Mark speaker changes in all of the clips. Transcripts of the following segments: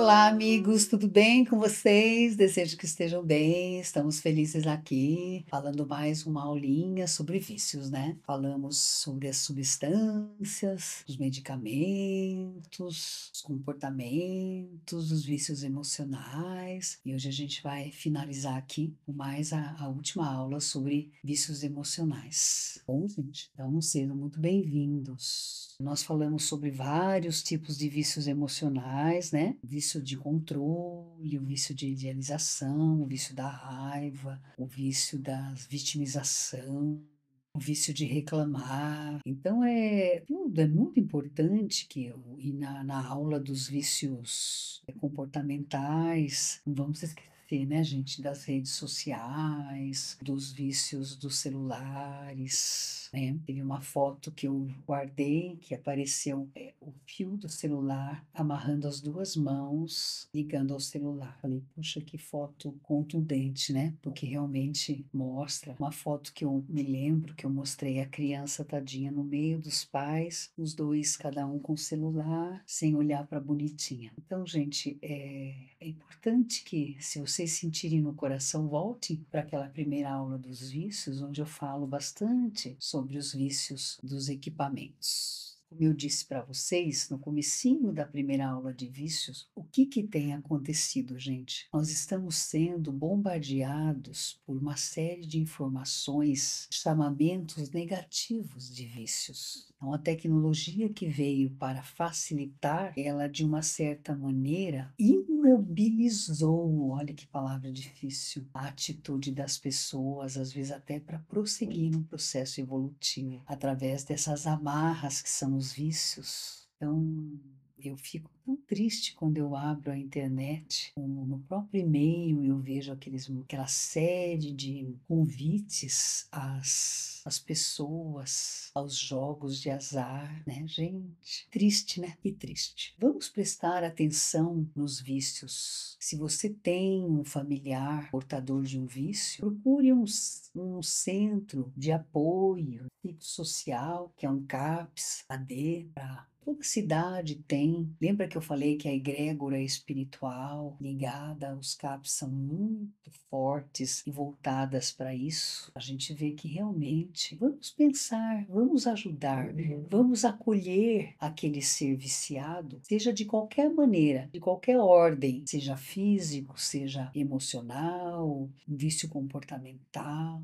Speaker 1: Olá, amigos, tudo bem com vocês? Desejo que estejam bem. Estamos felizes aqui, falando mais uma aulinha sobre vícios, né? Falamos sobre as substâncias, os medicamentos, os comportamentos, os vícios emocionais. E hoje a gente vai finalizar aqui com mais a última aula sobre vícios emocionais. Bom, gente, então sejam muito bem-vindos. Nós falamos sobre vários tipos de vícios emocionais, né? O vício de controle, o vício de idealização, o vício da raiva, o vício da vitimização, o vício de reclamar. Então, tudo é muito importante que e na aula dos vícios comportamentais, não vamos esquecer, né, gente, das redes sociais, dos vícios dos celulares, né? Teve uma foto que eu guardei que apareceu o fio do celular amarrando as duas mãos, ligando ao celular. Falei, puxa, que foto contundente, né? Porque realmente mostra uma foto que eu me lembro que eu mostrei a criança tadinha no meio dos pais, os dois, cada um com o celular, sem olhar para a bonitinha. Então, gente, é importante que, se vocês sentirem no coração, voltem para aquela primeira aula dos vícios, onde eu falo bastante sobre os vícios dos equipamentos. Como eu disse para vocês no comecinho da primeira aula de vícios, o que tem acontecido, gente? Nós estamos sendo bombardeados por uma série de informações, chamamentos negativos de vícios. Então, a tecnologia que veio para facilitar, ela de uma certa maneira imobilizou, olha que palavra difícil, a atitude das pessoas, às vezes até para prosseguir no processo evolutivo, através dessas amarras que são os vícios. Então, eu fico tão triste quando eu abro a internet, no próprio e-mail eu vejo aquela série de convites às pessoas, aos jogos de azar, né, gente? Triste, né? Que triste. Vamos prestar atenção nos vícios. Se você tem um familiar portador de um vício, procure um centro de apoio social, que é um CAPS, AD, para toda cidade tem. Lembra que eu falei que a egrégora espiritual ligada aos CAPs são muito fortes e voltadas para isso? A gente vê que realmente vamos pensar, vamos ajudar, vamos acolher aquele ser viciado, seja de qualquer maneira, de qualquer ordem, seja físico, seja emocional, um vício comportamental,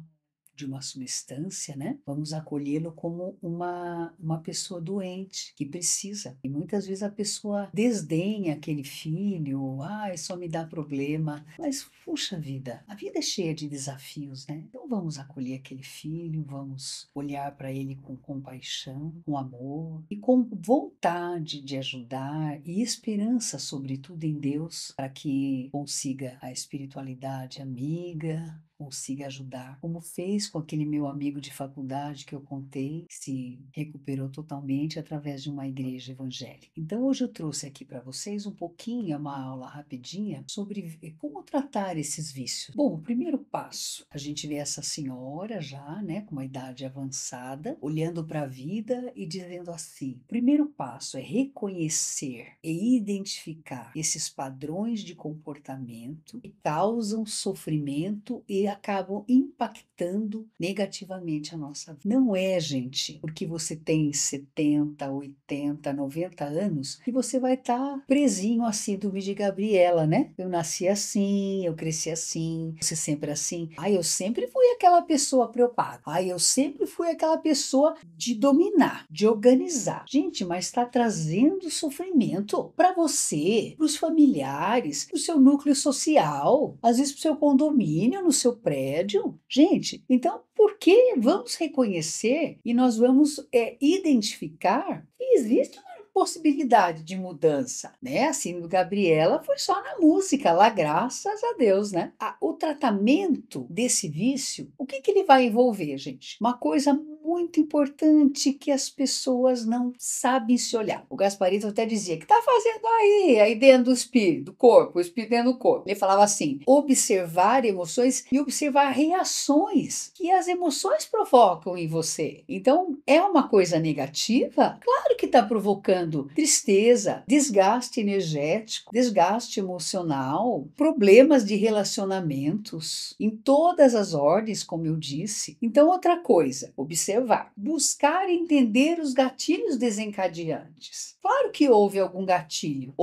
Speaker 1: de uma substância, né? Vamos acolhê-lo como uma pessoa doente que precisa. E muitas vezes a pessoa desdenha aquele filho, só me dá problema. Mas, puxa vida, a vida é cheia de desafios, né? Então vamos acolher aquele filho, vamos olhar para ele com compaixão, com amor e com vontade de ajudar e esperança, sobretudo em Deus, para que consiga a espiritualidade amiga, consiga ajudar, como fez com aquele meu amigo de faculdade que eu contei, se recuperou totalmente através de uma igreja evangélica. Então hoje eu trouxe aqui para vocês um pouquinho, uma aula rapidinha sobre como tratar esses vícios. Bom, o primeiro passo, a gente vê essa senhora já, né, com uma idade avançada, olhando para a vida e dizendo assim: primeiro passo é reconhecer e identificar esses padrões de comportamento que causam sofrimento e acabam impactando negativamente a nossa vida. Não é, gente, porque você tem 70, 80, 90 anos que você vai estar presinho à síndrome de Gabriela, né? Eu nasci assim, eu cresci assim, você sempre assim. Eu sempre fui aquela pessoa preocupada. Eu sempre fui aquela pessoa de dominar, de organizar. Gente, mas está trazendo sofrimento para você, para os familiares, para o seu núcleo social, às vezes para o seu condomínio, no seu prédio. Gente, então por que vamos reconhecer e nós vamos identificar que existe uma possibilidade de mudança, né? Assim, do Gabriela foi só na música, lá graças a Deus, né? O tratamento desse vício, o que ele vai envolver, gente? Uma coisa muito importante que as pessoas não sabem se olhar. O Gasparito até dizia: "Que tá fazendo aí dentro do espírito, do corpo, o espírito dentro do corpo?" Ele falava assim: observar emoções e observar reações que as emoções provocam em você. Então, é uma coisa negativa? Claro que está provocando tristeza, desgaste energético, desgaste emocional, problemas de relacionamentos, em todas as ordens, como eu disse. Então, outra coisa, observar, buscar entender os gatilhos desencadeantes. Claro que houve algum gatilho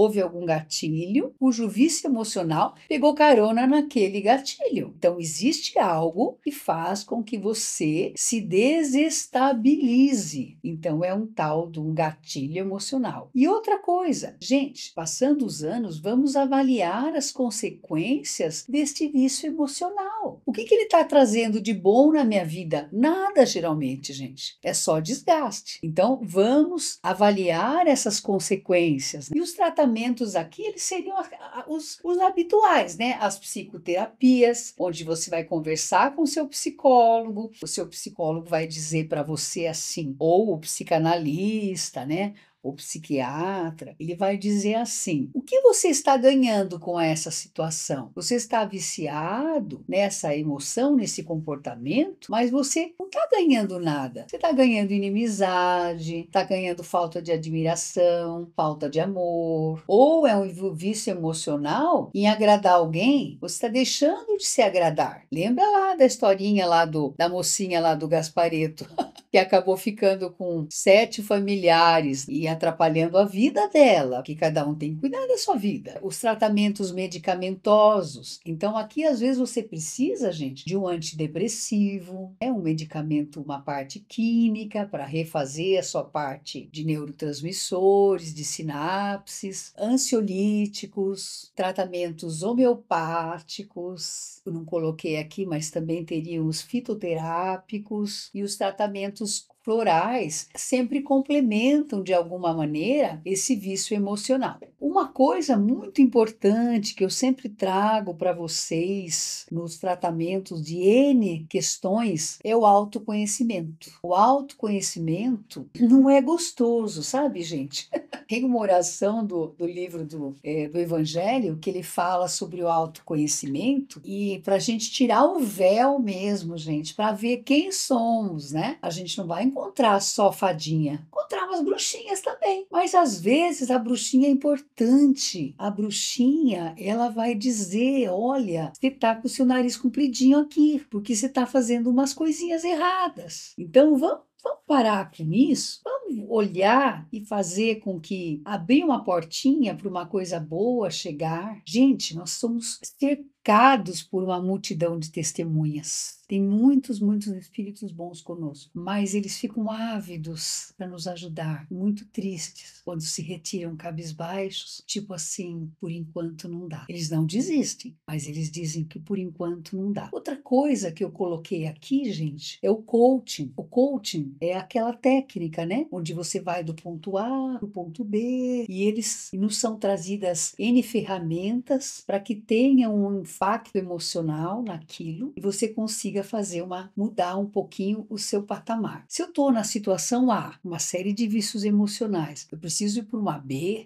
Speaker 1: cujo vício emocional pegou carona naquele gatilho. Então, existe algo que faz com que você se desestabilize. Então, é um tal de um gatilho emocional. E outra coisa, gente, passando os anos, vamos avaliar as consequências deste vício emocional. O que ele está trazendo de bom na minha vida? Nada, geralmente, gente. É só desgaste. Então, vamos avaliar essas consequências. E os tratamentos aqui, eles seriam os habituais, né? As psicoterapias, onde você vai conversar com o seu psicólogo vai dizer para você assim, ou o psicanalista, né? O psiquiatra, ele vai dizer assim: o que você está ganhando com essa situação? Você está viciado nessa emoção, nesse comportamento, mas você não está ganhando nada. Você está ganhando inimizade, está ganhando falta de admiração, falta de amor, ou é um vício emocional em agradar alguém, você está deixando de se agradar. Lembra lá da historinha lá da mocinha lá do Gaspareto, que acabou ficando com 7 familiares e atrapalhando a vida dela, que cada um tem que cuidar da sua vida. Os tratamentos medicamentosos. Então, aqui, às vezes, você precisa, gente, de um antidepressivo, um medicamento, uma parte química para refazer a sua parte de neurotransmissores, de sinapses, ansiolíticos, tratamentos homeopáticos. Eu não coloquei aqui, mas também teriam os fitoterápicos e os tratamentos florais sempre complementam de alguma maneira esse vício emocional. Uma coisa muito importante que eu sempre trago para vocês nos tratamentos de N questões é o autoconhecimento. O autoconhecimento não é gostoso, sabe, gente? Tem uma oração do livro do Evangelho que ele fala sobre o autoconhecimento e para a gente tirar o véu mesmo, gente, para ver quem somos, né? A gente não vai encontrar só fadinha, encontrar umas bruxinhas também, mas às vezes a bruxinha é importante. A bruxinha, ela vai dizer: olha, você tá com o seu nariz compridinho aqui, porque você tá fazendo umas coisinhas erradas. Então vamos parar com isso? Vamos olhar e fazer com que abrir uma portinha para uma coisa boa chegar. Gente, nós somos cercados por uma multidão de testemunhas. Tem muitos espíritos bons conosco, mas eles ficam ávidos para nos ajudar, muito tristes, quando se retiram cabisbaixos, tipo assim, por enquanto não dá. Eles não desistem, mas eles dizem que por enquanto não dá. Outra coisa que eu coloquei aqui, gente, é o coaching. O coaching é aquela técnica, né, onde você vai do ponto A para o ponto B e nos são trazidas N ferramentas para que tenham um impacto emocional naquilo e você consiga mudar um pouquinho o seu patamar. Se eu estou na situação A, uma série de vícios emocionais, eu preciso ir para uma B,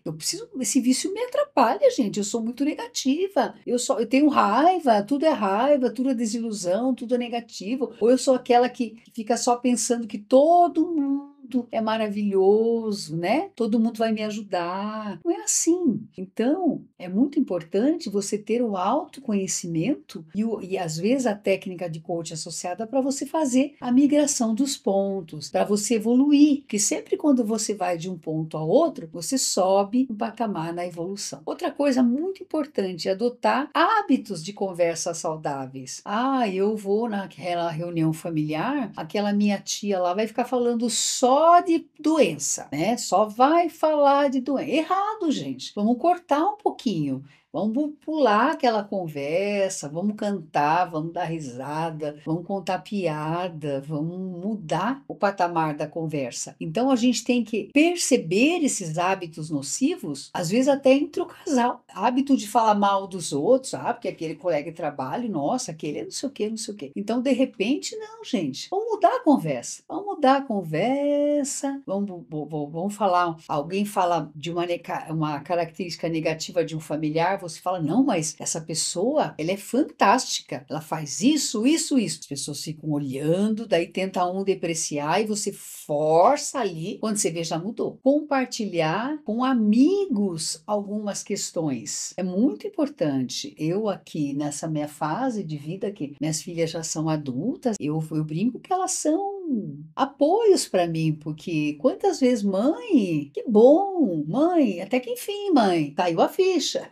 Speaker 1: esse vício me atrapalha, gente, eu sou muito negativa, eu tenho raiva, tudo é desilusão, tudo é negativo, ou eu sou aquela que fica só pensando que todo mundo é maravilhoso, né? Todo mundo vai me ajudar. Não é assim. Então, é muito importante você ter o autoconhecimento e às vezes a técnica de coaching associada para você fazer a migração dos pontos, para você evoluir, porque sempre quando você vai de um ponto a outro, você sobe um patamar na evolução. Outra coisa muito importante é adotar hábitos de conversa saudáveis. Eu vou naquela reunião familiar, aquela minha tia lá vai ficar falando só de doença, né? Só vai falar de doença. Errado, gente. Vamos cortar um pouquinho. Vamos pular aquela conversa, vamos cantar, vamos dar risada, vamos contar piada, vamos mudar o patamar da conversa. Então a gente tem que perceber esses hábitos nocivos, às vezes até entre o casal. Hábito de falar mal dos outros, porque aquele colega de trabalho, nossa, aquele é não sei o quê, não sei o quê. Então, de repente, não, gente. Vamos mudar a conversa. Vamos mudar a conversa. Vamos falar. Alguém fala de uma característica negativa de um familiar, você fala, não, mas essa pessoa, ela é fantástica. Ela faz isso, isso, isso. As pessoas ficam olhando, daí tenta um depreciar e você força ali. Quando você vê, já mudou. Compartilhar com amigos algumas questões. É muito importante. Eu aqui, nessa minha fase de vida, que minhas filhas já são adultas, eu brinco que elas são apoios para mim, porque quantas vezes, mãe, que bom, mãe, até que enfim, mãe, caiu a ficha.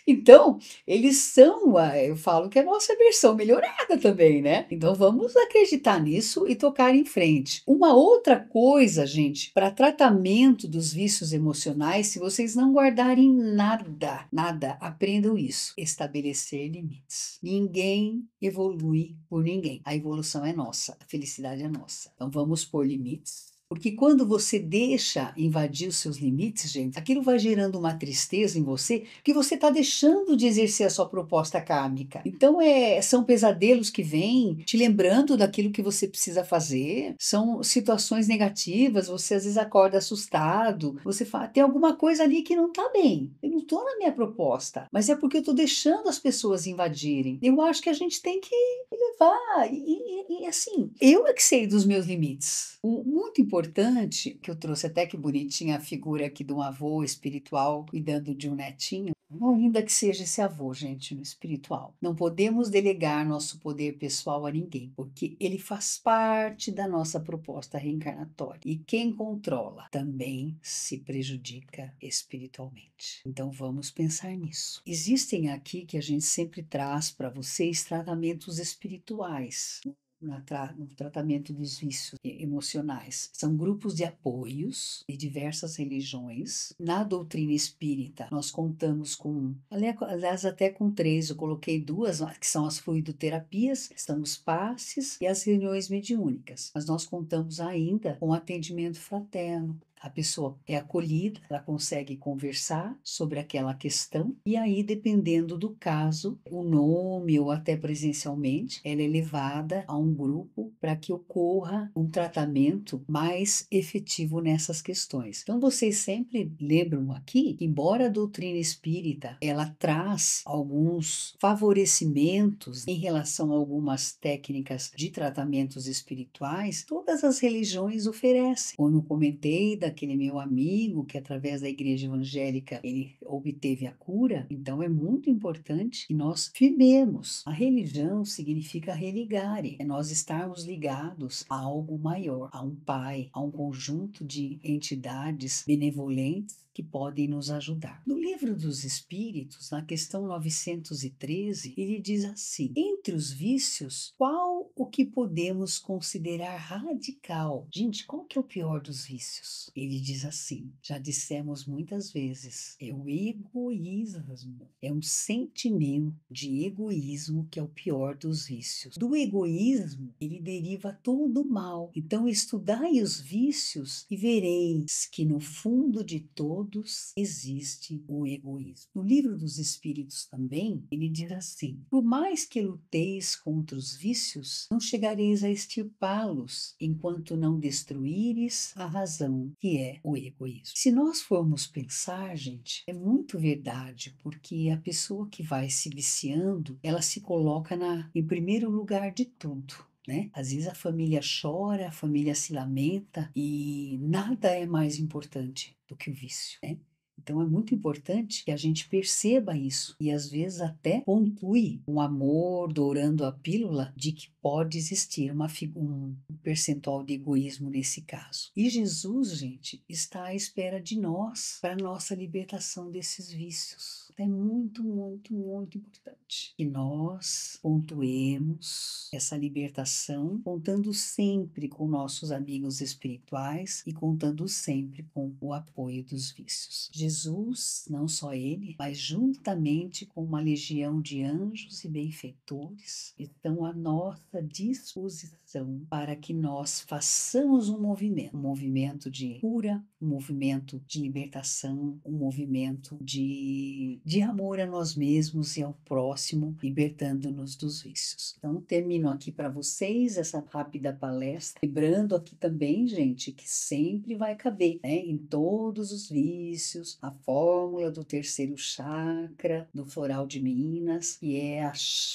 Speaker 1: Então, eles são, eu falo que é a nossa versão melhorada também, né? Então, vamos acreditar nisso e tocar em frente. Uma outra coisa, gente, para tratamento dos vícios emocionais, se vocês não guardarem nada, nada, aprendam isso: estabelecer limites. Ninguém evolui por ninguém. A evolução é nossa, a felicidade é nossa. Então, vamos pôr limites. Porque quando você deixa invadir os seus limites, gente, aquilo vai gerando uma tristeza em você, que você está deixando de exercer a sua proposta kármica. Então, são pesadelos que vêm te lembrando daquilo que você precisa fazer, são situações negativas, você às vezes acorda assustado, você fala, tem alguma coisa ali que não está bem, eu não estou na minha proposta, mas é porque eu estou deixando as pessoas invadirem. Eu acho que a gente tem que levar, e assim, eu é que sei dos meus limites. O muito importante, que eu trouxe até que bonitinha a figura aqui de um avô espiritual cuidando de um netinho, ainda que seja esse avô, gente, no espiritual. Não podemos delegar nosso poder pessoal a ninguém, porque ele faz parte da nossa proposta reencarnatória. E quem controla também se prejudica espiritualmente. Então vamos pensar nisso. Existem aqui que a gente sempre traz para vocês tratamentos espirituais no tratamento dos vícios emocionais. São grupos de apoios de diversas religiões. Na doutrina espírita, nós contamos com, aliás, até com 3, eu coloquei 2, que são as fluidoterapias, são os passes e as reuniões mediúnicas. Mas nós contamos ainda com atendimento fraterno. A pessoa é acolhida, ela consegue conversar sobre aquela questão e aí, dependendo do caso, o nome ou até presencialmente, ela é levada a um grupo para que ocorra um tratamento mais efetivo nessas questões. Então, vocês sempre lembram aqui que, embora a doutrina espírita, ela traz alguns favorecimentos em relação a algumas técnicas de tratamentos espirituais, todas as religiões oferecem. Como eu comentei daquele meu amigo que através da igreja evangélica ele obteve a cura, então é muito importante que nós firmemos. A religião significa religare, é nós estarmos ligados a algo maior, a um pai, a um conjunto de entidades benevolentes que podem nos ajudar. No Livro dos Espíritos, na questão 913, ele diz assim: entre os vícios, qual o que podemos considerar radical? Gente, qual que é o pior dos vícios? Ele diz assim, já dissemos muitas vezes, é o egoísmo, é um sentimento de egoísmo que é o pior dos vícios. Do egoísmo, ele deriva todo o mal. Então, estudai os vícios e vereis que no fundo de todos existe o egoísmo. No Livro dos Espíritos também, ele diz assim: por mais que luteis contra os vícios, não chegareis a extirpá-los, enquanto não destruíres a razão, que é o egoísmo. Se nós formos pensar, gente, é muito verdade, porque a pessoa que vai se viciando, ela se coloca em primeiro lugar de tudo. Né? Às vezes a família chora, a família se lamenta e nada é mais importante do que o vício, né? Então é muito importante que a gente perceba isso e às vezes até pontue um amor, dourando a pílula de que pode existir um percentual de egoísmo nesse caso. E Jesus, gente, está à espera de nós para a nossa libertação desses vícios. É muito, muito, muito importante que nós pontuemos essa libertação, contando sempre com nossos amigos espirituais e contando sempre com o apoio dos vícios. Jesus, não só ele, mas juntamente com uma legião de anjos e benfeitores, estão à nossa disposição para que nós façamos um movimento de cura, um movimento de libertação, um movimento de amor a nós mesmos e ao próximo, libertando-nos dos vícios. Então, termino aqui para vocês essa rápida palestra, lembrando aqui também, gente, que sempre vai caber, né, em todos os vícios, a fórmula do terceiro chakra, do floral de Minas, que é a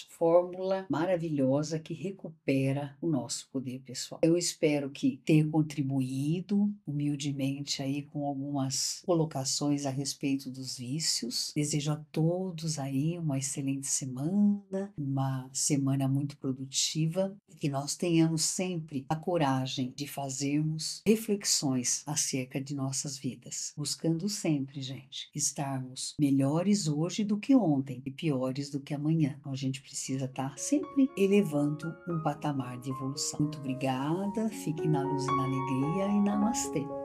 Speaker 1: fórmula maravilhosa que recupera o nosso poder pessoal. Eu espero que tenha contribuído humildemente aí com algumas colocações a respeito dos vícios. Desejo a todos aí uma excelente semana, uma semana muito produtiva, e que nós tenhamos sempre a coragem de fazermos reflexões acerca de nossas vidas, buscando sempre, gente, estarmos melhores hoje do que ontem e piores do que amanhã. Então, a gente precisa estar sempre elevando um patamar de evolução. Muito obrigada, fiquem na luz e na alegria e namastê.